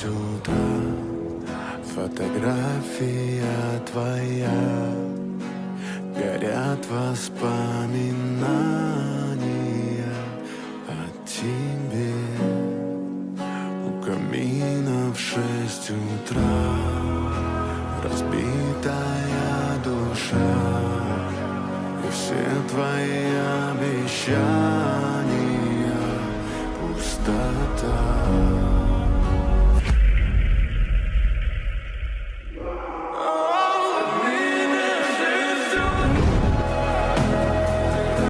утра, фотография твоя, горят воспоминания о тебе. У камина в 6 утра разбитая душа, и все твои обещания пустота.